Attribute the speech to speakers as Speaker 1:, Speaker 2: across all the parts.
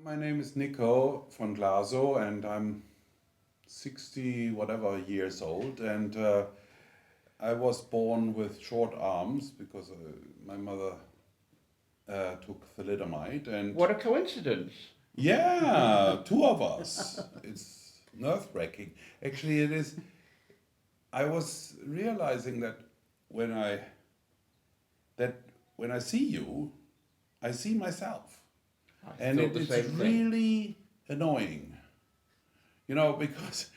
Speaker 1: My name is Niko von Glasow, and I'm 60 whatever years old. And I was born with short arms because my mother took thalidomide. And
Speaker 2: What a coincidence.
Speaker 1: yeah, two of us. It's nerve-wracking. Actually, it is. I was realizing when I that when I see you, I see myself,
Speaker 2: I
Speaker 1: and
Speaker 2: thought the
Speaker 1: it's
Speaker 2: same thing.
Speaker 1: really annoying. Because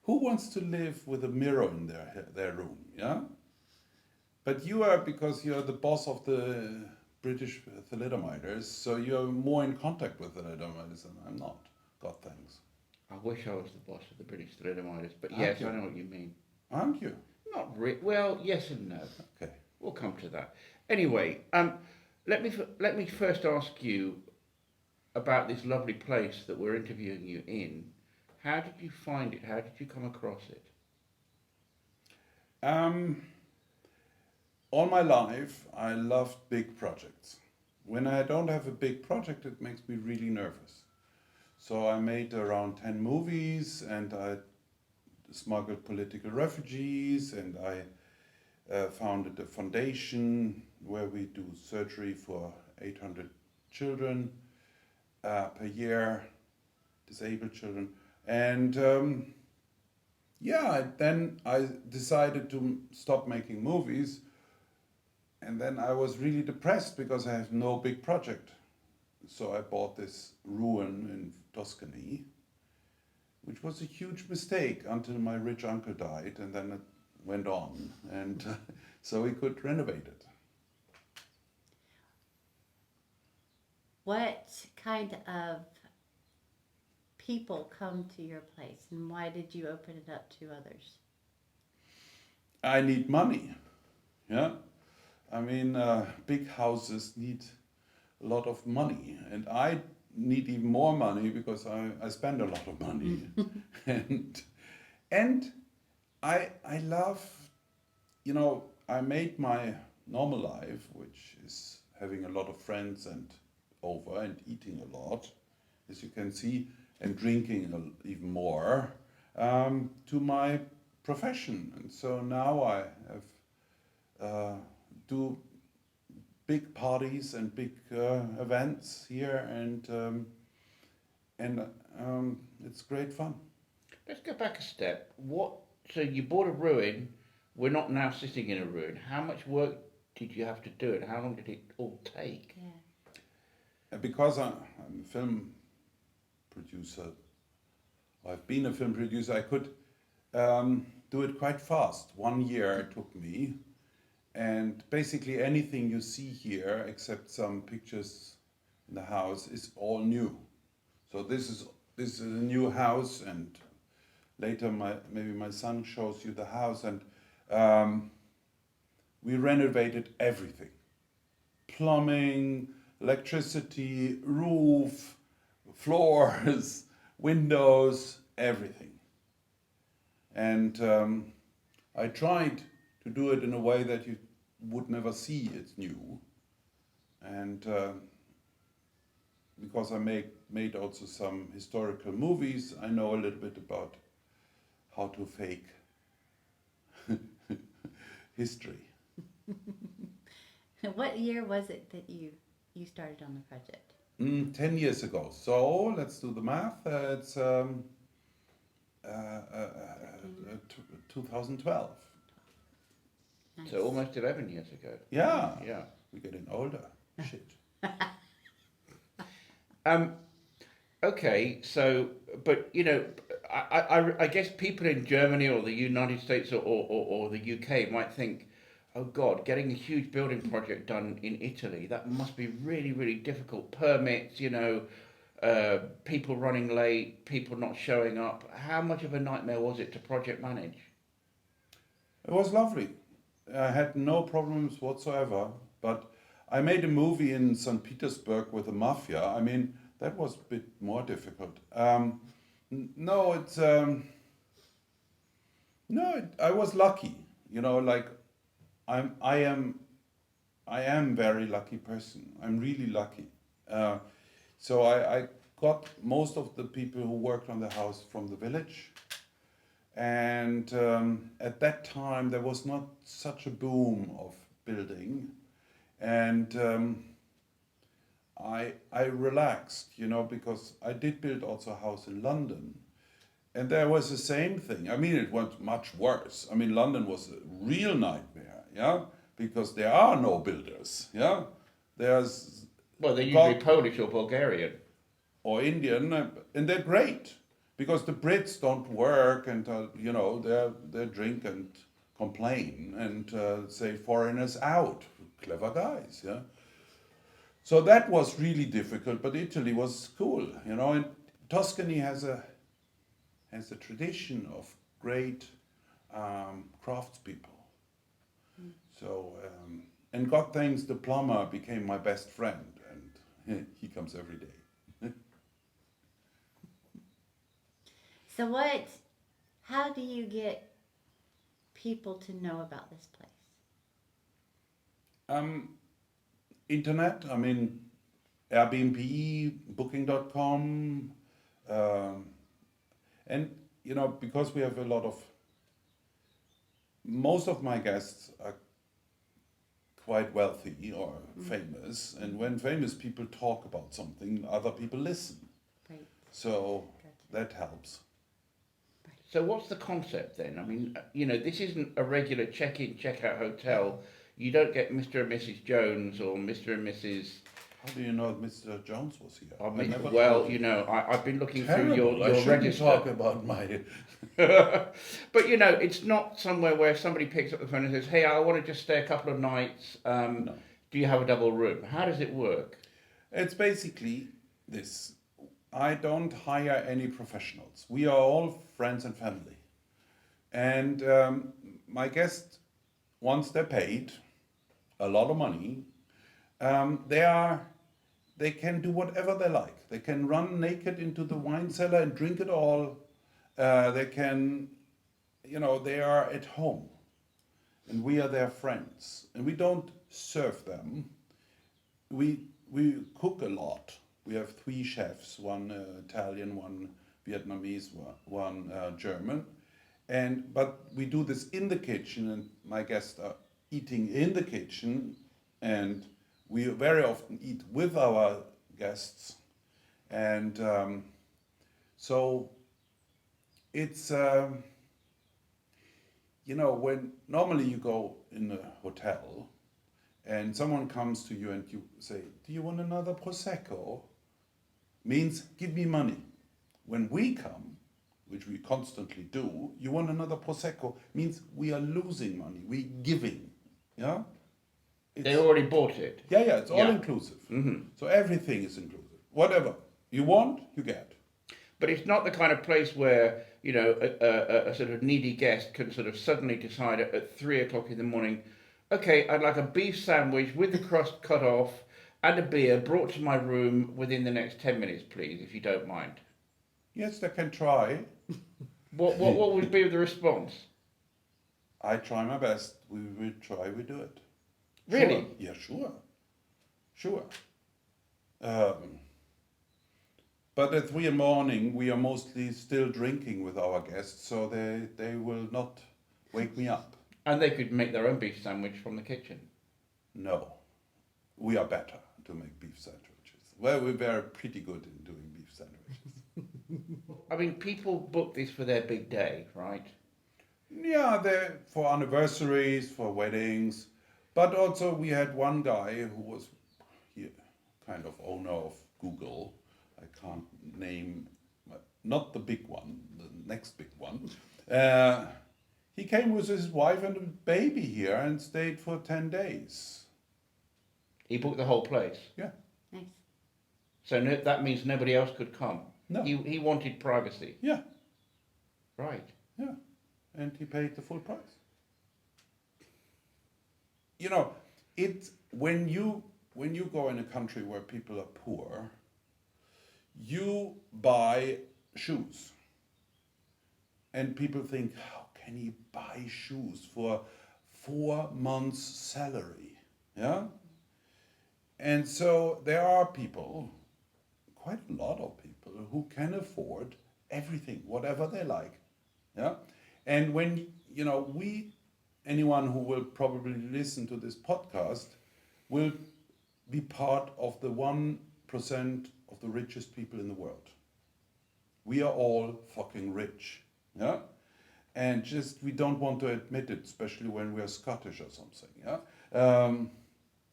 Speaker 1: who wants to live with a mirror in their room? Yeah, but you are because you're the boss of the British thalidomiders, so you're more in contact with thalidomiders than I'm not. God thanks.
Speaker 2: I wish I was the boss of the British thalidomiders, but
Speaker 1: Aren't
Speaker 2: yes, I
Speaker 1: you?
Speaker 2: know what you mean.
Speaker 1: Aren't you?
Speaker 2: Well, yes and no.
Speaker 1: Okay.
Speaker 2: We'll come to that. Anyway, let me first ask you about this lovely place that we're interviewing you in. How did you find it? How did you come across it?
Speaker 1: Um, all my life, I loved big projects. When I don't have a big project, it makes me really nervous. So I made around 10 movies, and I smuggled political refugees, and I founded a foundation where we do surgery for 800 children per year, disabled children. And then I decided to stop making movies. And then I was really depressed because I have no big project. So I bought this ruin in Tuscany, which was a huge mistake until my rich uncle died, and then it went on. And so we could renovate it.
Speaker 3: What kind of people come to your place, and why did you open it up to others?
Speaker 1: I need money. Yeah. I mean, big houses need a lot of money, and I need even more money because I spend a lot of money, and and I love, I made my normal life, which is having a lot of friends and over and eating a lot, as you can see, and drinking even more, to my profession, and so now I have do big parties and big events here, and it's great fun.
Speaker 2: Let's go back a step. So you bought a ruin. We're not now sitting in a ruin. How much work did you have to do, and how long did it all take?
Speaker 3: Yeah.
Speaker 1: And because I'm a film producer, I've been a film producer, I could do it quite fast. 1 year it took me, and basically anything you see here, except some pictures in the house, is all new. So this is a new house, and later maybe my son shows you the house, and we renovated everything: plumbing, electricity, roof, floors, windows, everything. And I tried to do it in a way that you would never see it's new. And because I made also some historical movies, I know a little bit about how to fake history.
Speaker 3: What year was it that you started on the project?
Speaker 1: 10 years ago. So let's do the math. It's 2012.
Speaker 3: Nice.
Speaker 2: So almost 11 years ago.
Speaker 1: Yeah,
Speaker 2: Yeah.
Speaker 1: we're getting older. Shit.
Speaker 2: Okay, so, but I guess people in Germany or the United States or the UK might think, oh God, getting a huge building project done in Italy, that must be really, really difficult. Permits, people running late, people not showing up. How much of a nightmare was it to project manage?
Speaker 1: It was lovely. I had no problems whatsoever. But I made a movie in St. Petersburg with the mafia. I mean, that was a bit more difficult. No, it's no. I was lucky. Like I'm. I am very lucky person. I'm really lucky. So I got most of the people who worked on the house from the village. And at that time, there was not such a boom of building. And I relaxed, you know, because I did build also a house in London. And there was the same thing. I mean, it went much worse. I mean, London was a real nightmare, yeah? Because there are no builders, yeah? There's...
Speaker 2: Well, they're usually Polish or Bulgarian.
Speaker 1: Or Indian, and they're great. Because the Brits don't work and, you know, they drink and complain and say foreigners out. Clever guys, yeah? So that was really difficult, but Italy was cool, you know. And Tuscany has a tradition of great craftspeople. So, and God thanks, the plumber became my best friend, and he comes every day.
Speaker 3: So how do you get people to know about this place?
Speaker 1: Internet, I mean, Airbnb, Booking.com, and, you know, because we have a lot of, most of my guests are quite wealthy or famous, and when famous people talk about something, other people listen.
Speaker 3: Right.
Speaker 1: So
Speaker 3: Gotcha.
Speaker 1: that helps.
Speaker 2: So what's the concept then? I mean, you know, this isn't a regular check-in, check-out hotel. You don't get Mr. and Mrs. Jones or Mr. and Mrs.
Speaker 1: How do you know Mr. Jones was here?
Speaker 2: I mean,
Speaker 1: never
Speaker 2: well,
Speaker 1: told
Speaker 2: you know, I've been looking
Speaker 1: Terrible.
Speaker 2: through
Speaker 1: I
Speaker 2: your
Speaker 1: shouldn't
Speaker 2: register.
Speaker 1: talk about my...
Speaker 2: But, you know, it's not somewhere where somebody picks up the phone and says, hey, I want to just stay a couple of nights.
Speaker 1: No.
Speaker 2: Do you have a double room? How does it work?
Speaker 1: It's basically this. I don't hire any professionals. We are all friends and family. And my guests, once they're paid a lot of money, they can do whatever they like. They can run naked into the wine cellar and drink it all. They can, you know, they are at home. And we are their friends. And we don't serve them. We cook a lot. We have 3 chefs, one Italian, one Vietnamese, one German. But we do this in the kitchen, and my guests are eating in the kitchen, and we very often eat with our guests. And so it's, you know, when normally you go in a hotel and someone comes to you and you say, do you want another Prosecco? Means, give me money. When we come, which we constantly do, you want another Prosecco, means we are losing money, we giving, yeah?
Speaker 2: They already bought it.
Speaker 1: Yeah, it's all
Speaker 2: Yeah.
Speaker 1: inclusive.
Speaker 2: Mm-hmm.
Speaker 1: So everything is inclusive. Whatever you want, you get.
Speaker 2: But it's not the kind of place where, you know, a sort of needy guest can sort of suddenly decide at 3 o'clock in the morning, okay, I'd like a beef sandwich with the crust cut off and a beer brought to my room within the next 10 minutes, please, if you don't mind.
Speaker 1: Yes, they can try.
Speaker 2: What would be the response?
Speaker 1: I try my best. We do it.
Speaker 2: Really?
Speaker 1: Sure. Yeah, sure. But at 3 in the morning, we are mostly still drinking with our guests, so they will not wake me up.
Speaker 2: And they could make their own beef sandwich from the kitchen.
Speaker 1: No, we are better to make beef sandwiches. Well, we're pretty good in doing beef sandwiches.
Speaker 2: I mean, people book this for their big day, right?
Speaker 1: Yeah, they're for anniversaries, for weddings, but also we had one guy who was kind of owner of Google. I can't name, not the big one, the next big one. He came with his wife and a baby here and stayed for 10 days.
Speaker 2: He booked the whole place.
Speaker 1: Yeah.
Speaker 3: Nice.
Speaker 2: So that means nobody else could come.
Speaker 1: No.
Speaker 2: He wanted privacy.
Speaker 1: Yeah.
Speaker 2: Right.
Speaker 1: Yeah. And he paid the full price. You know, when you go in a country where people are poor, you buy shoes. And people think, how can he buy shoes for 4 months' salary? Yeah? And so there are people, quite a lot of people who can afford everything, whatever they like. Yeah. And when, anyone who will probably listen to this podcast will be part of the 1% of the richest people in the world. We are all fucking rich. Yeah. And just, we don't want to admit it, especially when we are Scottish or something. Yeah.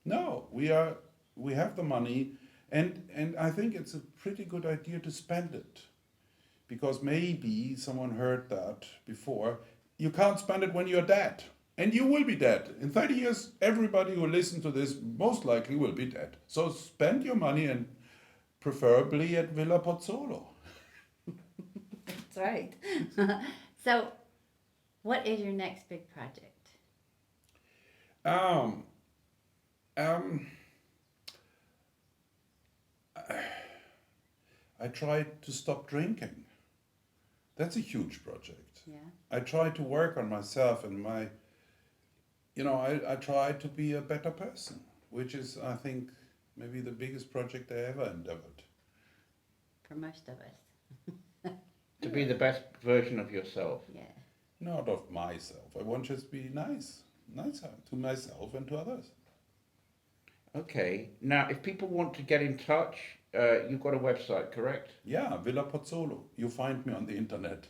Speaker 1: No, we have the money, and I think it's a pretty good idea to spend it. Because maybe someone heard that before. You can't spend it when you're dead. And you will be dead. In 30 years, everybody who listens to this most likely will be dead. So spend your money, and preferably at Villa Pizzolo.
Speaker 3: That's right. So, what is your next big project?
Speaker 1: I tried to stop drinking. That's a huge project.
Speaker 3: Yeah.
Speaker 1: I try to work on myself and I try to be a better person, which is, I think, maybe the biggest project I ever endeavored.
Speaker 3: For most of us.
Speaker 2: To be the best version of yourself.
Speaker 3: Yeah.
Speaker 1: Not of myself. I want to just be nicer to myself and to others.
Speaker 2: Okay. Now, if people want to get in touch, you've got a website, correct?
Speaker 1: Yeah, Villa Pizzolo. You find me on the internet.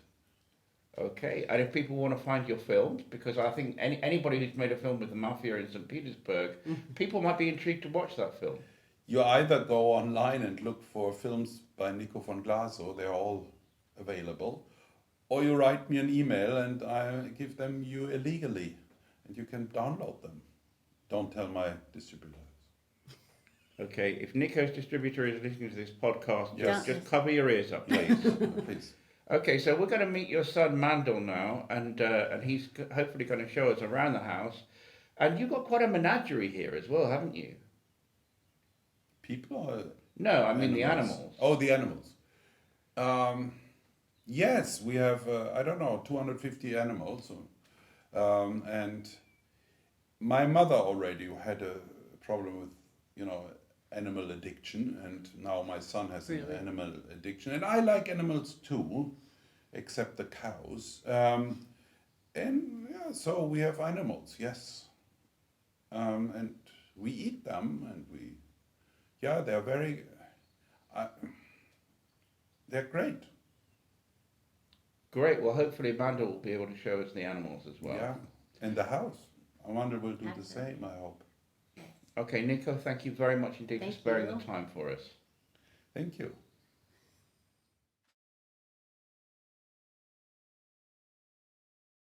Speaker 2: Okay. And if people want to find your films, because I think anybody who's made a film with the mafia in St. Petersburg, people might be intrigued to watch that film.
Speaker 1: You either go online and look for films by Niko von Glasow, they're all available, or you write me an email and I give them you illegally, and you can download them. Don't tell my distributor.
Speaker 2: Okay, if Niko's distributor is listening to this podcast,
Speaker 1: Yes.
Speaker 2: just cover your ears up, please.
Speaker 1: Please.
Speaker 2: Okay, so we're going to meet your son Mandel now, and he's hopefully going to show us around the house. And you've got quite a menagerie here as well, haven't you?
Speaker 1: People or
Speaker 2: No, I mean the animals.
Speaker 1: Oh, the animals. Yes, we have, 250 animals. And my mother already had a problem with, animal addiction, and now my son has an
Speaker 3: Really?
Speaker 1: animal addiction. And I like animals too, except the cows. So we have animals, yes. And we eat them, and they're very, they're great.
Speaker 2: Great, well hopefully Mandel will be able to show us the animals as well.
Speaker 1: Yeah, and the house. Amanda will do the
Speaker 3: Absolutely.
Speaker 1: same, I hope.
Speaker 2: Okay, Niko, thank you very much indeed
Speaker 3: Thank
Speaker 2: for sparing
Speaker 3: you.
Speaker 2: the time for us.
Speaker 1: Thank you.